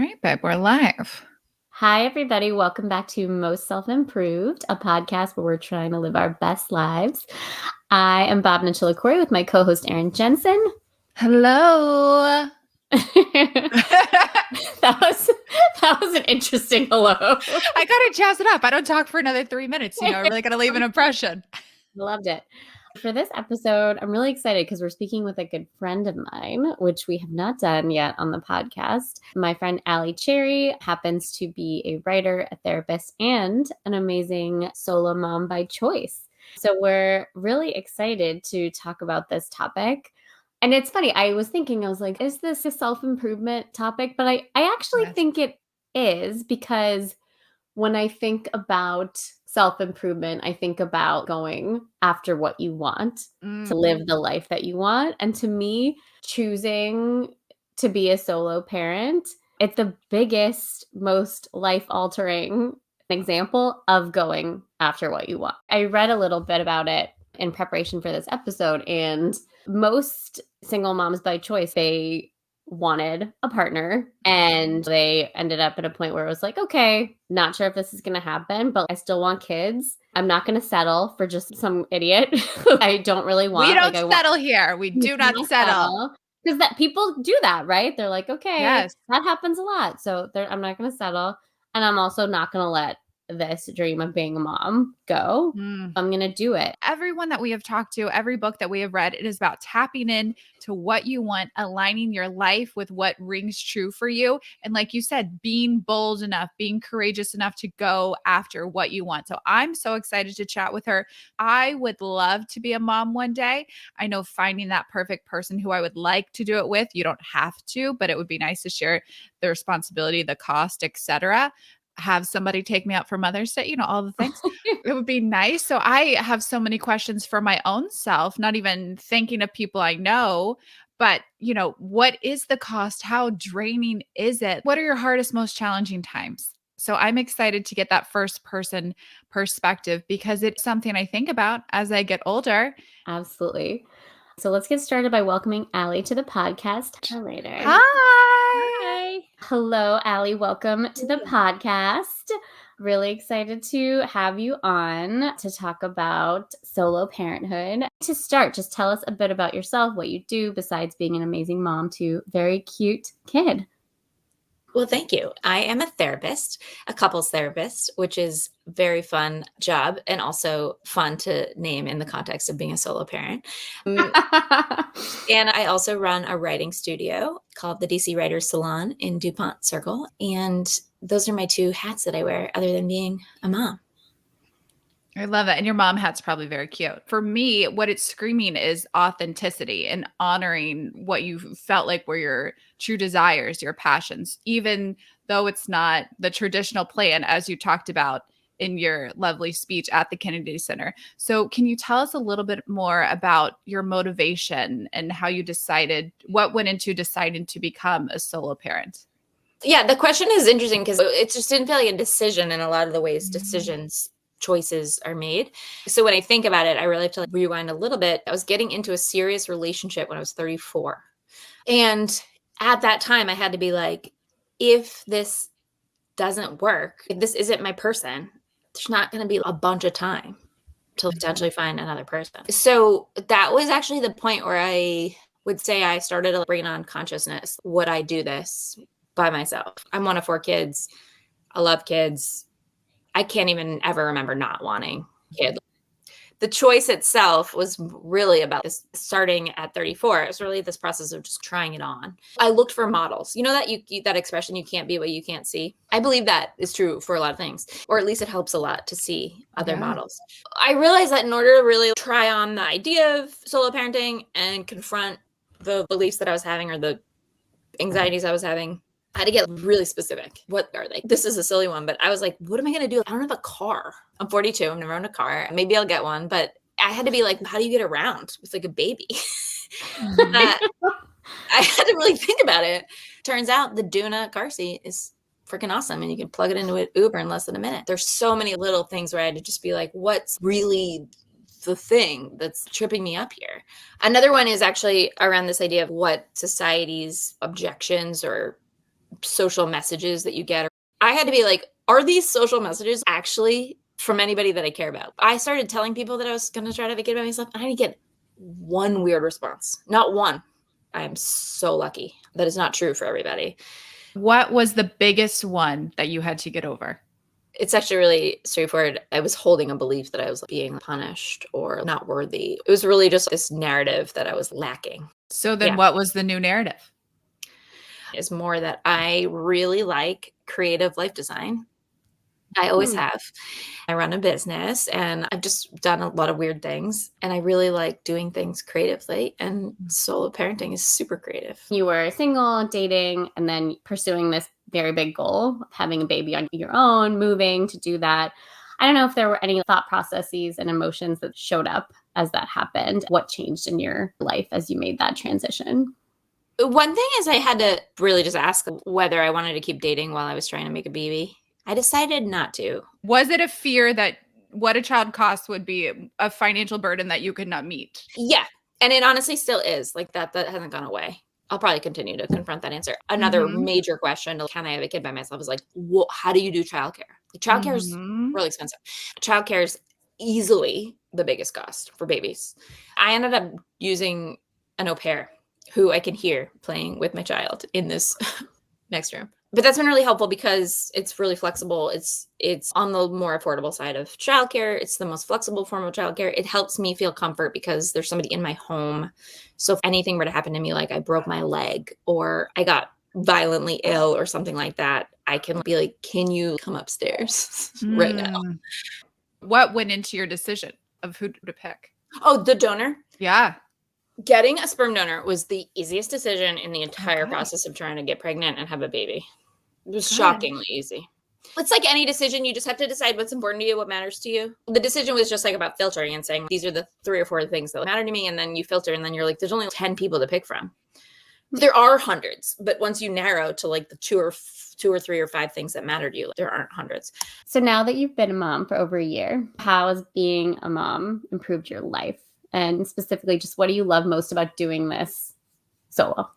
right, babe, we're live. Hi, everybody. Welcome back to Most Self-Improved, a podcast where we're trying to live our best lives. I am Bob Nichila-Corey with my co-host, Erin Jensen. Hello. That was an interesting hello. I gotta jazz it up. I don't talk for another 3 minutes. I really gotta leave an impression. Loved it. For this episode, I'm really excited because we're speaking with a good friend of mine, which we have not done yet on the podcast. My friend Allie Cherry happens to be a writer, a therapist, and an amazing solo mom by choice. So we're really excited to talk about this topic. And it's funny, I was like, is this a self-improvement topic? But I actually think it is, because when I think about self-improvement, I think about going after what you want to live the life that you want. And to me, choosing to be a solo parent, it's the biggest, most life-altering example of going after what you want. I read a little bit about it in preparation for this episode, and most single moms by choice, they wanted a partner, and they ended up at a point where it was like, okay, not sure if this is going to happen, but I still want kids. I'm not going to settle for just some idiot I don't really want. We don't settle here. We do not settle. Because that people do that, right? They're like, okay, Yes. that happens a lot. So I'm not going to settle. And I'm also not going to let this dream of being a mom go. I'm going to do it. Everyone that we have talked to, every book that we have read, it is about tapping in to what you want, aligning your life with what rings true for you. And like you said, being bold enough, being courageous enough to go after what you want. So I'm so excited to chat with her. I would love to be a mom one day. I know finding that perfect person who I would like to do it with, you don't have to, but it would be nice to share the responsibility, the cost, etc. Have somebody take me out for Mother's Day, all the things. It would be nice. So I have so many questions for my own self, not even thinking of people I know, but what is the cost? How draining is it? What are your hardest, most challenging times? So I'm excited to get that first person perspective, because it's something I think about as I get older. Absolutely. So let's get started by welcoming Allie to the podcast. Later. Hi. Hello, Allie. Welcome to the podcast. Really excited to have you on to talk about solo parenthood. To start, just tell us a bit about yourself, what you do besides being an amazing mom to a very cute kid. Well, thank you. I am a therapist, a couples therapist, which is a very fun job and also fun to name in the context of being a solo parent. And I also run a writing studio called the DC Writers Salon in DuPont Circle. And those are my two hats that I wear other than being a mom. I love that. And your mom hat's probably very cute. For me, what it's screaming is authenticity and honoring what you felt like were your true desires, your passions, even though it's not the traditional plan, as you talked about in your lovely speech at the Kennedy Center. So can you tell us a little bit more about your motivation and how you decided, what went into deciding to become a solo parent? Yeah, the question is interesting because it just didn't feel like a decision in a lot of the ways choices are made. So when I think about it, I really have to rewind a little bit. I was getting into a serious relationship when I was 34. And at that time, I had to be like, if this doesn't work, if this isn't my person, there's not going to be a bunch of time to potentially find another person. So that was actually the point where I would say I started to bring on consciousness. Would I do this by myself? I'm one of 4 kids. I love kids. I can't even ever remember not wanting kids. The choice itself was really about this starting at 34. It was really this process of just trying it on. I looked for models. You know that expression, you can't be what you can't see? I believe that is true for a lot of things, or at least it helps a lot to see other models. I realized that in order to really try on the idea of solo parenting and confront the beliefs that I was having or the anxieties I was having, I had to get really specific. What are they? This is a silly one, but I was like, what am I going to do? I don't have a car. I'm 42. I've never owned a car. Maybe I'll get one, but I had to be like, how do you get around with like a baby? I had to really think about it. Turns out the Duna car seat is freaking awesome. And you can plug it into an Uber in less than a minute. There's so many little things where I had to just be like, what's really the thing that's tripping me up here? Another one is actually around this idea of what society's objections or social messages that you get. I had to be like, are these social messages actually from anybody that I care about? I started telling people that I was going to try to have a kid by myself, and I didn't get one weird response. Not one. I am so lucky. That is not true for everybody. What was the biggest one that you had to get over? It's actually really straightforward. I was holding a belief that I was being punished or not worthy. It was really just this narrative that I was lacking. So then what was the new narrative? It's more that I really like creative life design. I always have. I run a business and I've just done a lot of weird things. And I really like doing things creatively. And solo parenting is super creative. You were single, dating, and then pursuing this very big goal, having a baby on your own, moving to do that. I don't know if there were any thought processes and emotions that showed up as that happened. What changed in your life as you made that transition? One thing is I had to really just ask whether I wanted to keep dating while I was trying to make a baby. I decided not to. Was it a fear that what a child costs would be a financial burden that you could not meet? Yeah. And it honestly still is. Like that hasn't gone away. I'll probably continue to confront that answer. Another major question, like, can I have a kid by myself, is like, how do you do childcare? Like, childcare is really expensive. Childcare is easily the biggest cost for babies. I ended up using an au pair who I can hear playing with my child in this next room. But that's been really helpful because it's really flexible. It's on the more affordable side of childcare. It's the most flexible form of childcare. It helps me feel comfort because there's somebody in my home. So if anything were to happen to me, like I broke my leg or I got violently ill or something like that, I can be like, can you come upstairs right now? What went into your decision of who to pick? Oh, the donor? Yeah. Getting a sperm donor was the easiest decision in the entire process of trying to get pregnant and have a baby. It was shockingly easy. It's like any decision. You just have to decide what's important to you, what matters to you. The decision was just like about filtering and saying, these are the 3 or 4 things that matter to me. And then you filter and then you're like, there's only 10 people to pick from. There are hundreds, but once you narrow to like the 2 or 3 or 5 things that matter to you, there aren't hundreds. So now that you've been a mom for over a year, how has being a mom improved your life? And specifically, just what do you love most about doing this solo?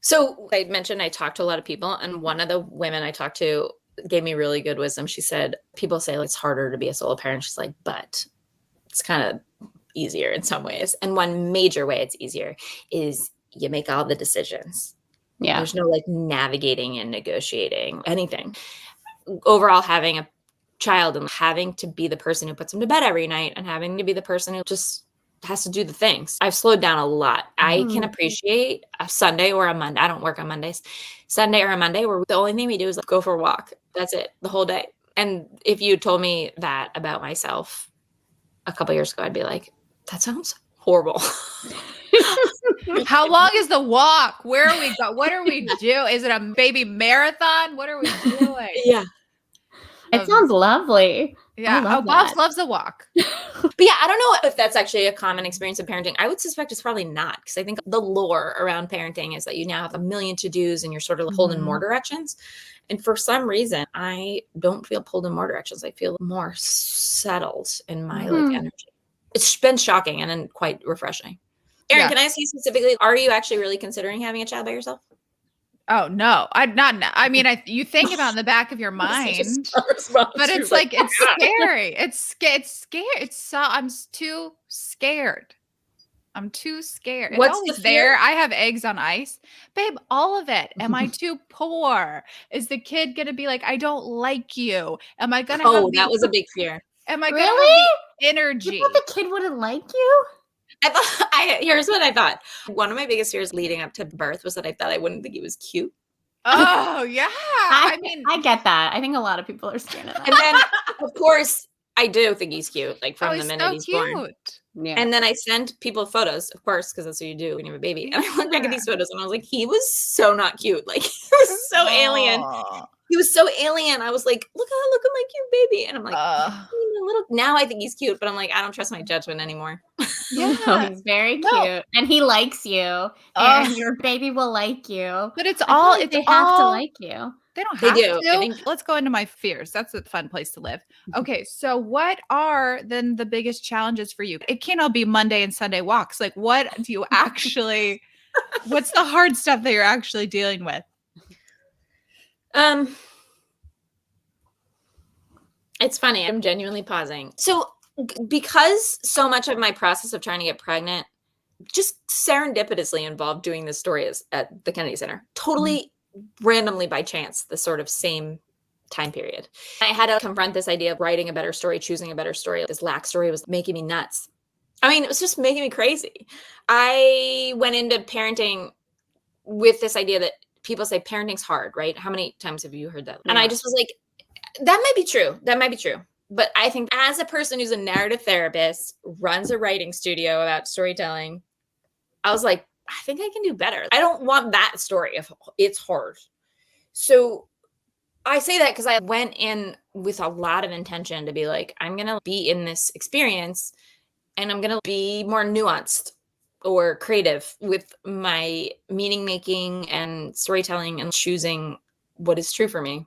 So I mentioned I talked to a lot of people, and one of the women I talked to gave me really good wisdom. She said, people say it's harder to be a solo parent. She's like, but it's kind of easier in some ways. And one major way it's easier is you make all the decisions. Yeah. There's no like navigating and negotiating anything. Overall, having a child and having to be the person who puts him to bed every night and having to be the person who just has to do the things. I've slowed down a lot. I can appreciate a Sunday or a Monday. I don't work on Mondays. Sunday or a Monday where the only thing we do is go for a walk. That's it, the whole day. And if you told me that about myself a couple years ago, I'd be like, that sounds horrible. How long is the walk? Where are we go? What are we doing? Is it a baby marathon? What are we doing? Yeah. It sounds lovely. Yeah. Bobs loves a walk. But yeah, I don't know if that's actually a common experience of parenting. I would suspect it's probably not, because I think the lore around parenting is that you now have a million to-dos and you're sort of pulled in more directions. And for some reason, I don't feel pulled in more directions. I feel more settled in my like energy. It's been shocking and then quite refreshing. Erin, can I ask you specifically, are you actually really considering having a child by yourself? Oh no, I'm not. I mean, you think about it in the back of your mind, but it's like, it's scary. It's scary. I'm too scared. I'm too scared. It's always there. I have eggs on ice, babe. All of it. Am I too poor? Is the kid gonna be like, I don't like you? Am I gonna? Oh, that was a big fear. Am I gonna have the energy? You thought the kid wouldn't like you? Here's what I thought. One of my biggest fears leading up to birth was that I thought I wouldn't think he was cute. Oh, yeah. I mean, I get that. I think a lot of people are scared of that. And then, of course, I do think he's cute, like from the minute he's born. Yeah. And then I sent people photos, of course, because that's what you do when you have a baby. And I look back at these photos and I was like, he was so not cute. Like, he was so alien. He was so alien. I was like, look at my cute baby. And I'm like, now I think he's cute, but I'm like, I don't trust my judgment anymore. Yeah, no, he's very cute. And he likes you. And your baby will like you. But they have to like you. They don't have to. Let's go into my fears. That's a fun place to live. Okay, so what are then the biggest challenges for you? It can't all be Monday and Sunday walks. Like, what do you actually, what's the hard stuff that you're actually dealing with? Um, it's funny. I'm genuinely pausing. So because so much of my process of trying to get pregnant just serendipitously involved doing this story at the Kennedy Center, totally randomly by chance, the sort of same time period. I had to confront this idea of writing a better story, choosing a better story. This lack story was making me nuts. I mean, it was just making me crazy. I went into parenting with this idea that people say parenting's hard, right? How many times have you heard that? And I just was like, that might be true. That might be true. But I think as a person who's a narrative therapist, runs a writing studio about storytelling, I was like, I think I can do better. I don't want that story if it's hard. So I say that because I went in with a lot of intention to be like, I'm going to be in this experience and I'm going to be more nuanced or creative with my meaning making and storytelling and choosing what is true for me.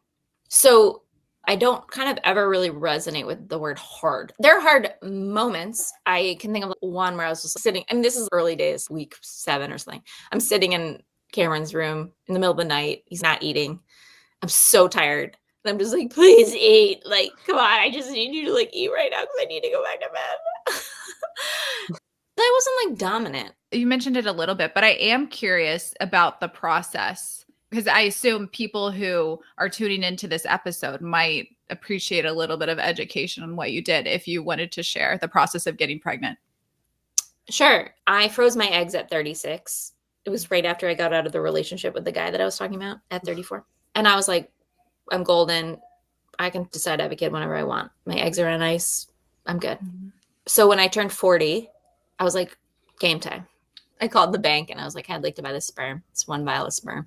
So I don't kind of ever really resonate with the word hard. There are hard moments. I can think of one where I was just sitting, I mean, this is early days, week 7 or something. I'm sitting in Cameron's room in the middle of the night. He's not eating. I'm so tired. And I'm just like, please eat. Like, come on, I just need you to like eat right now because I need to go back to bed. I wasn't like dominant. You mentioned it a little bit, but I am curious about the process because I assume people who are tuning into this episode might appreciate a little bit of education on what you did if you wanted to share the process of getting pregnant. Sure. I froze my eggs at 36. It was right after I got out of the relationship with the guy that I was talking about at 34. And I was like, I'm golden. I can decide to have a kid whenever I want. My eggs are on ice. I'm good. Mm-hmm. So when I turned 40, I was like, game time. I called the bank and I was like, I'd like to buy this sperm. It's 1 vial of sperm.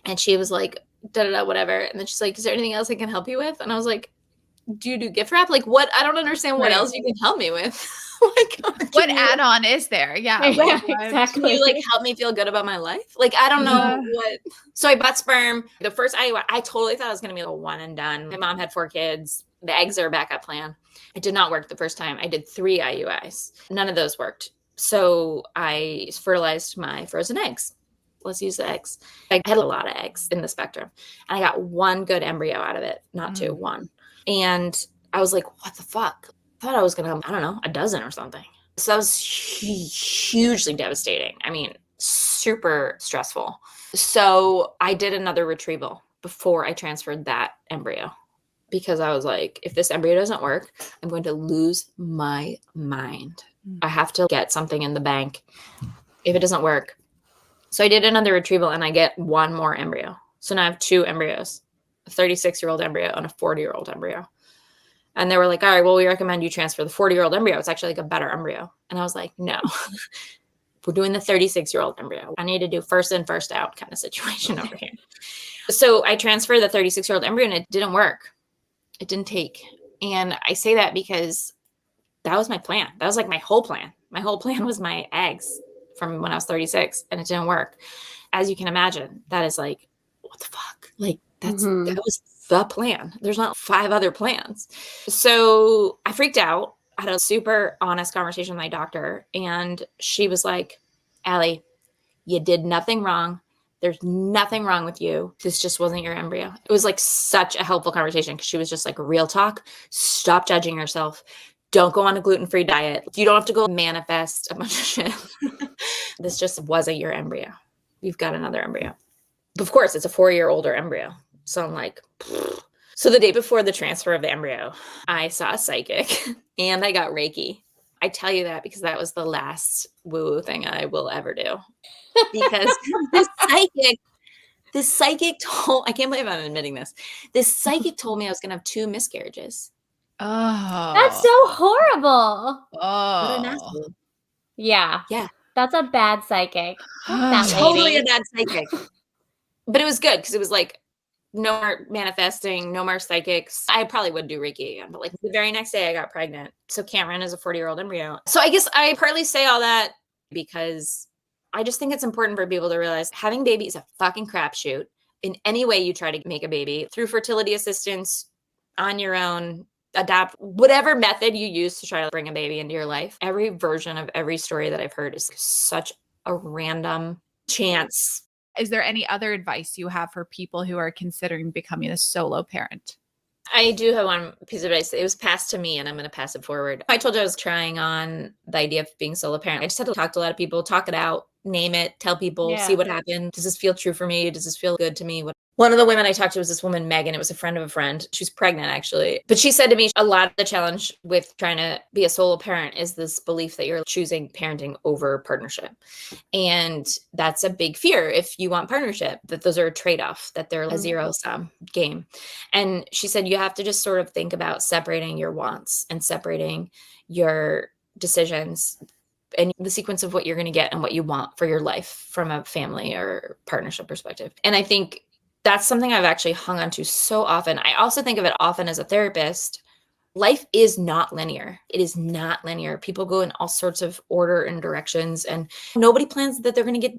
And she was like, whatever. And then she's like, is there anything else I can help you with? And I was like, do you do gift wrap? Like what? I don't understand what else you can help me with. Like, what add-on is there? Yeah, exactly. Can you like help me feel good about my life? Like, I don't know what. So I bought sperm. The first IUI, I totally thought it was going to be a one and done. My mom had 4 kids. The eggs are a backup plan. It did not work the first time. I did 3 IUIs. None of those worked. So I fertilized my frozen eggs. Let's use the eggs. I had a lot of eggs in the spectrum. And I got 1 good embryo out of it. Not 2, 1. And I was like, what the fuck? I thought I was going to have, I don't know, a dozen or something. So that was hugely devastating. I mean, super stressful. So I did another retrieval before I transferred that embryo because I was like, if this embryo doesn't work, I'm going to lose my mind. I have to get something in the bank if it doesn't work. So I did another retrieval and I get 1 more embryo. So now I have 2 embryos, a 36-year-old embryo and a 40-year-old embryo. And they were like, all right, well, we recommend you transfer the 40-year-old embryo. It's actually like a better embryo. And I was like, no, we're doing the 36-year-old embryo. I need to do first in, first out kind of situation over here. So I transferred the 36-year-old embryo and it didn't work. It didn't take. And I say that because that was my plan. That was like my whole plan. My whole plan was my eggs from when I was 36 and it didn't work. As you can imagine, that is like, what the fuck? Like that was the plan. There's not 5 other plans. So I freaked out. I had a super honest conversation with my doctor and she was like, Allie, you did nothing wrong. There's nothing wrong with you. This just wasn't your embryo. It was like such a helpful conversation because she was just like, real talk. Stop judging yourself. Don't go on a gluten-free diet. You don't have to go manifest a bunch of shit. This just wasn't your embryo. You've got another embryo. Of course, it's a 4-year-older embryo. So I'm like, pfft. So the day before the transfer of the embryo, I saw a psychic and I got Reiki. I tell you that because that was the last woo-woo thing I will ever do. Because this psychic told, I can't believe I'm admitting this. This psychic told me I was going to have 2 miscarriages. Oh. That's so horrible. Oh. What an asshole. Yeah. Yeah. That's a bad psychic. That totally a bad psychic. But it was good because it was like, no more manifesting, no more psychics. I probably would do Reiki again, but like the very next day I got pregnant. So Cameron is a 40-year-old embryo. So I guess I partly say all that because I just think it's important for people to realize having baby is a fucking crapshoot. In any way you try to make a baby, through fertility assistance, on your own, adopt, whatever method you use to try to bring a baby into your life. Every version of every story that I've heard is such a random chance Is there any other advice you have for people who are considering becoming a solo parent? I do have one piece of advice. It was passed to me and I'm going to pass it forward. I told you I was trying on the idea of being solo parent. I just had to talk to a lot of people, talk it out, name it, tell people, see what happened. Does this feel true for me? Does this feel good to me? One of the women I talked to was this woman, Megan. It was a friend of a friend. She's pregnant, actually. But she said to me, a lot of the challenge with trying to be a solo parent is this belief that you're choosing parenting over partnership. And that's a big fear if you want partnership, that those are a trade-off, that they're a zero-sum game. And she said you have to just sort of think about separating your wants and separating your decisions and the sequence of what you're going to get and what you want for your life from a family or partnership perspective. And I think that's something I've actually hung on to so often. I also think of it often as a therapist. Life is not linear. It is not linear. People go in all sorts of order and directions, and nobody plans that they're going to get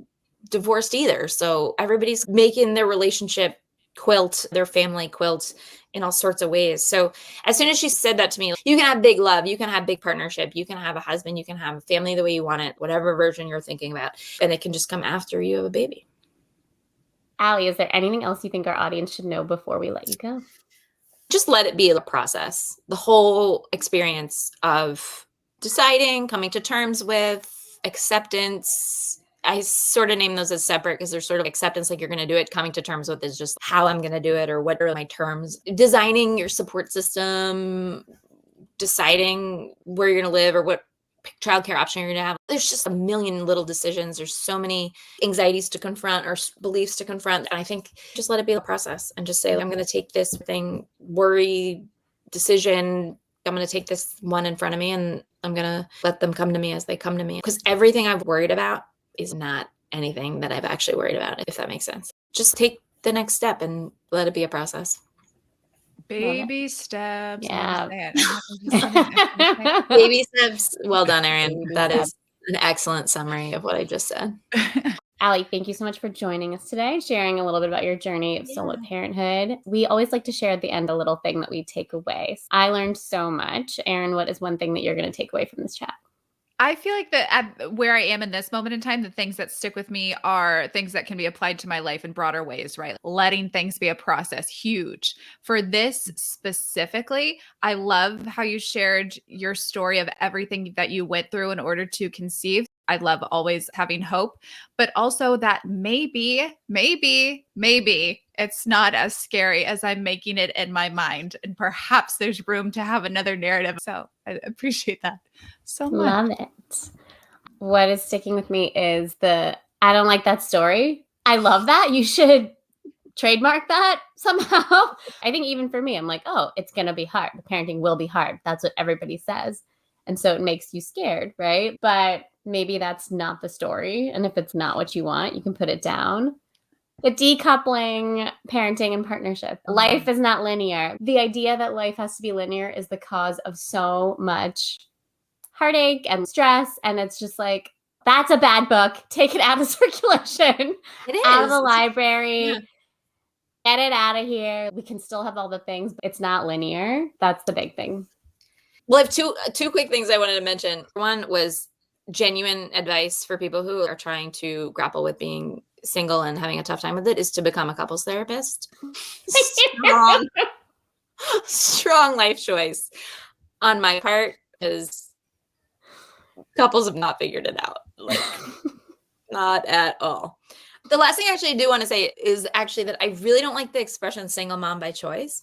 divorced either. So everybody's making their relationship quilt, their family quilt in all sorts of ways. So as soon as she said that to me, you can have big love, you can have big partnership, you can have a husband, you can have a family the way you want it, whatever version you're thinking about, and it can just come after you have a baby. Allie, is there anything else you think our audience should know before we let you go? Just let it be a process. The whole experience of deciding, coming to terms with, acceptance. I sort of name those as separate because they're sort of acceptance, like you're going to do it. Coming to terms with is just how I'm going to do it or what are my terms. Designing your support system, deciding where you're going to live or what childcare option you're going to have. There's just a million little decisions. There's so many anxieties to confront or beliefs to confront. And I think just let it be a process and just say, I'm going to take this thing, worry, decision. I'm going to take this one in front of me and I'm going to let them come to me as they come to me. Because everything I've worried about is not anything that I've actually worried about, if that makes sense. Just take the next step and let it be a process. Baby steps. Yeah. Baby steps. Well done, Erin. That is an excellent summary of what I just said. Allie, thank you so much for joining us today, sharing a little bit about your journey of solo parenthood. We always like to share at the end a little thing that we take away. I learned so much. Erin, what is one thing that you're going to take away from this chat? I feel like that at where I am in this moment in time, the things that stick with me are things that can be applied to my life in broader ways, right? Letting things be a process, huge. For this specifically, I love how you shared your story of everything that you went through in order to conceive. I love always having hope, but also that maybe it's not as scary as I'm making it in my mind. And perhaps there's room to have another narrative. So I appreciate that so much. Love it. What is sticking with me is I don't like that story. I love that. You should trademark that somehow. I think even for me, I'm like, oh, it's going to be hard. The parenting will be hard. That's what everybody says. And so it makes you scared, right? But maybe that's not the story. And if it's not what you want, you can put it down. But decoupling parenting and partnership. Life is not linear. The idea that life has to be linear is the cause of so much heartache and stress. And it's just like, that's a bad book. Take it out of circulation. It is. Out of the library. Yeah. Get it out of here. We can still have all the things, but it's not linear. That's the big thing. Well, I have two quick things I wanted to mention. One was genuine advice for people who are trying to grapple with being single and having a tough time with it is to become a couples therapist. Strong life choice on my part, because couples have not figured it out. Like, not at all. The last thing I actually do want to say is actually that I really don't like the expression single mom by choice,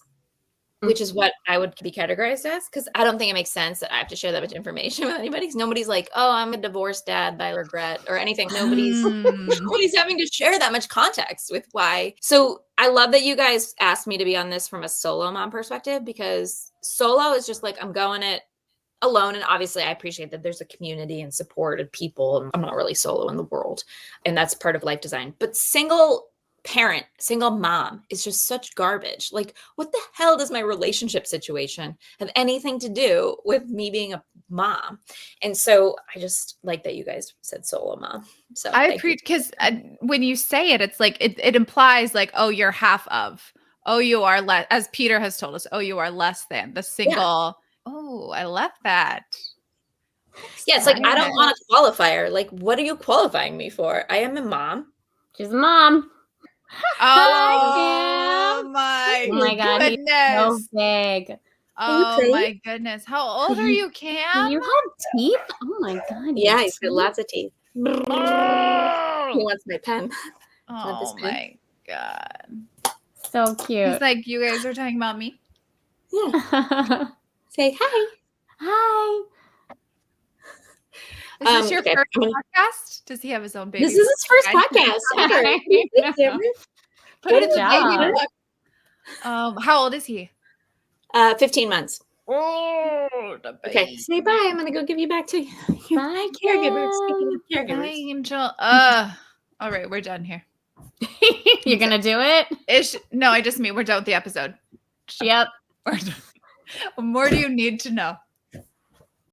which is what I would be categorized as, because I don't think it makes sense that I have to share that much information with anybody. Nobody's like, oh, I'm a divorced dad by regret or anything. Nobody's having to share that much context with why. So I love that you guys asked me to be on this from a solo mom perspective, because solo is just like, I'm going it alone. And obviously I appreciate that there's a community and support of people. I'm not really solo in the world, and that's part of life design. But single parent, single mom is just such garbage. Like, what the hell does my relationship situation have anything to do with me being a mom? And so I just like that you guys said solo mom. So I appreciate, because when you say it, it's like it implies like, oh, you're half of, oh, you are less, as Peter has told us, oh, you are less than the single. Yeah. Oh, I love that. Yeah, it's like, I don't want a qualifier. Like, what are you qualifying me for? I am a mom. She's a mom. Oh Cam. my Oh my God, he's so goodness. big. Oh my goodness. How old are you, Do Cam? you have teeth? Oh my God. Yeah, he's got lots of teeth. He Oh, wants my pen. Want this oh pen? my God. So cute. He's like, you guys are talking about me? Yeah. Hi. Say hi. Is this your Okay. first podcast? Does he have his own baby? This is his first Guys? podcast ever. I Thanks, know. Cameron. Put Good him in the baby job. book. How old is he? 15 months. Oh, the Okay, baby. say bye. I'm gonna go give you back to your Bye, caregiver. Speaking of Bye, caregivers, Angel. All right, we're done here. You're going to do it? No, I just mean we're done with the episode. Yep. We're done. What more do you need to know?